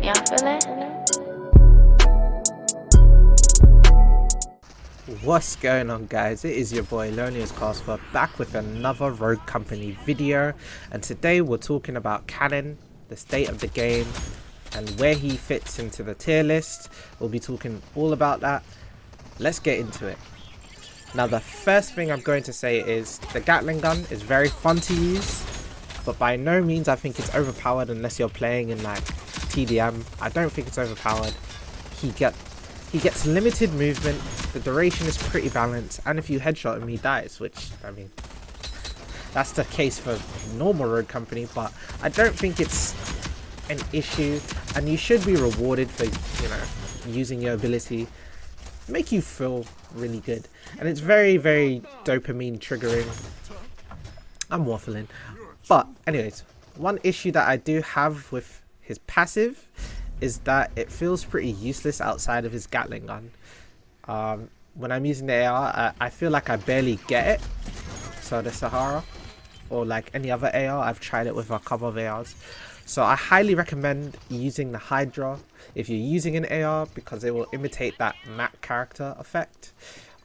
Y'all feel it? What's going on, guys? It is your boy Lonius Casper back with another Rogue Company video, and today we're talking about Cannon, the state of the game, and where he fits into the tier list. We'll be talking all about that. Let's get into it. Now, the first thing I'm going to say is the Gatling gun is very fun to use, but by no means I think it's overpowered unless you're playing in like TDM. I don't think it's overpowered. He gets limited movement, the duration is pretty balanced, and if you headshot him he dies, which, I mean, that's the case for normal Rogue Company, but I don't think it's an issue, and you should be rewarded for, you know, using your ability. Make you feel really good, and it's very, very dopamine triggering. I'm waffling, but anyways, one issue that I do have with his passive is that it feels pretty useless outside of his Gatling gun. When I'm using the AR, I feel like I barely get it. So the Sahara, or like any other AR, I've tried it with a couple of ARs. So I highly recommend using the Hydra if you're using an AR, because it will imitate that Mac character effect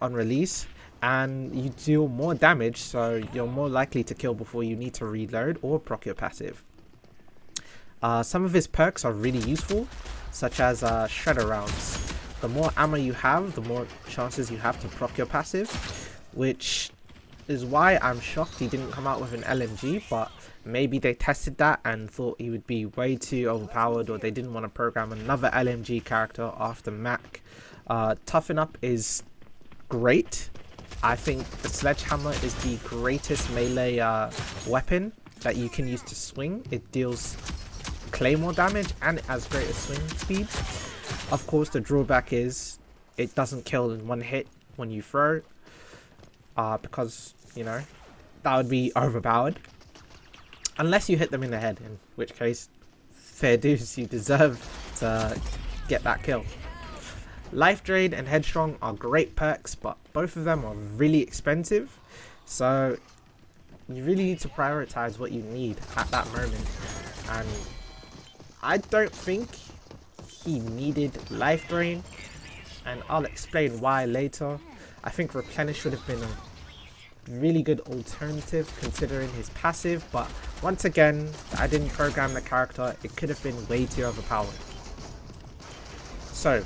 on release, and you deal more damage, so you're more likely to kill before you need to reload or proc your passive. Some of his perks are really useful, such as shredder rounds. The more ammo you have, the more chances you have to proc your passive, which is why I'm shocked he didn't come out with an LMG, but maybe they tested that and thought he would be way too overpowered, or they didn't want to program another LMG character after Mac. Toughen Up is great. I think the sledgehammer is the greatest melee weapon that you can use to swing. It deals claymore damage and it has greater swing speed. Of course, the drawback is it doesn't kill in one hit when you throw, because, you know, that would be overpowered unless you hit them in the head, in which case, fair dues, you deserve to get that kill. Life Drain and Headstrong are great perks, but both of them are really expensive, so you really need to prioritize what you need at that moment. And I don't think he needed Life Drain, and I'll explain why later. I think Replenish would have been a really good alternative considering his passive, but once again, I didn't program the character. It could have been way too overpowered. So,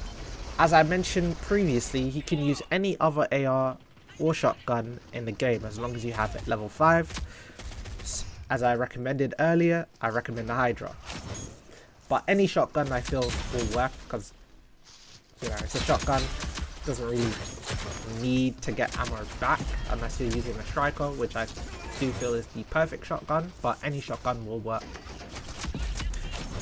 as I mentioned previously, he can use any other AR or shotgun in the game as long as you have it level 5. As I recommended earlier, I recommend the Hydra. But any shotgun I feel will work, because, you know, it's a shotgun. Doesn't really need to get ammo back unless you're using a striker, which I do feel is the perfect shotgun, but any shotgun will work.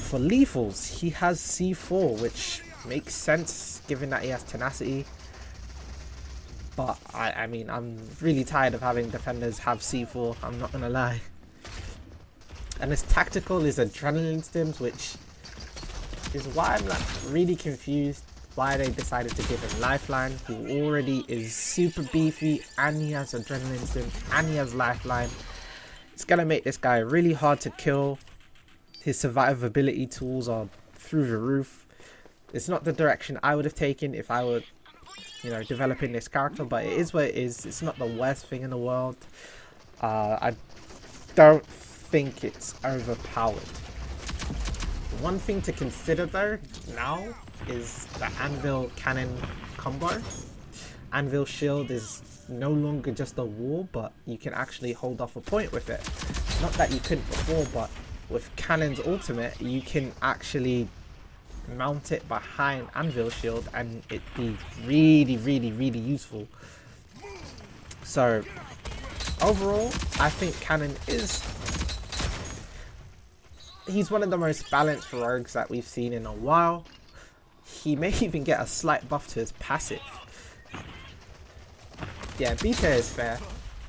For lethals, he has C4, which makes sense given that he has tenacity, but I mean, I'm really tired of having defenders have C4, I'm not gonna lie. And his tactical is adrenaline stims, which is why I'm like really confused why they decided to give him Lifeline, who already is super beefy, and he has adrenaline stim, and he has Lifeline. It's gonna make this guy really hard to kill. His survivability tools are through the roof. It's not the direction I would have taken if I were, you know, developing this character, but it is what it is. It's not the worst thing in the world. I don't think it's overpowered. One thing to consider though now is the Anvil Cannon combo. Anvil Shield is no longer just a wall, but you can actually hold off a point with it. Not that you couldn't before, but with Cannon's ultimate you can actually mount it behind Anvil Shield and it be really, really, really useful. So overall, I think Cannon is, he's one of the most balanced rogues that we've seen in a while. He may even get a slight buff to his passive. Yeah, beta is fair.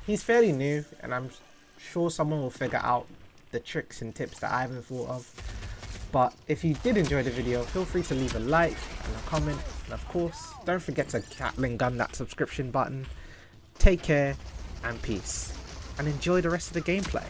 He's fairly new, and I'm sure someone will figure out the tricks and tips that I haven't thought of. But if you did enjoy the video, feel free to leave a like and a comment, and of course, don't forget to Gatling gun that subscription button. Take care and peace, and enjoy the rest of the gameplay.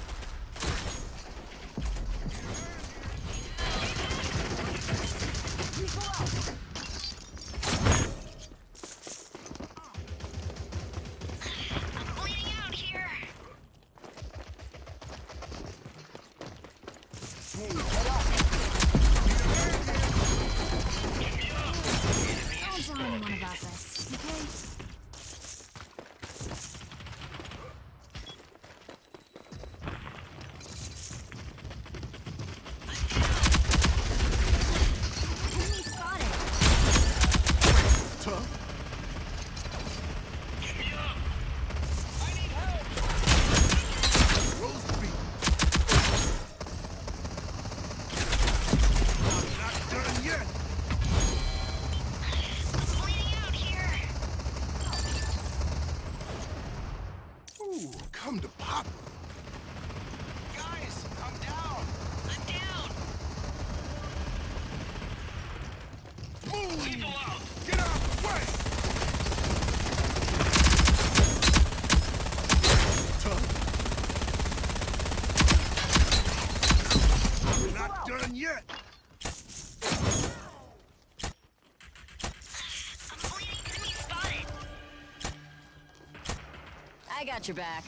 got your back.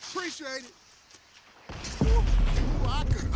Appreciate it. Ooh, I could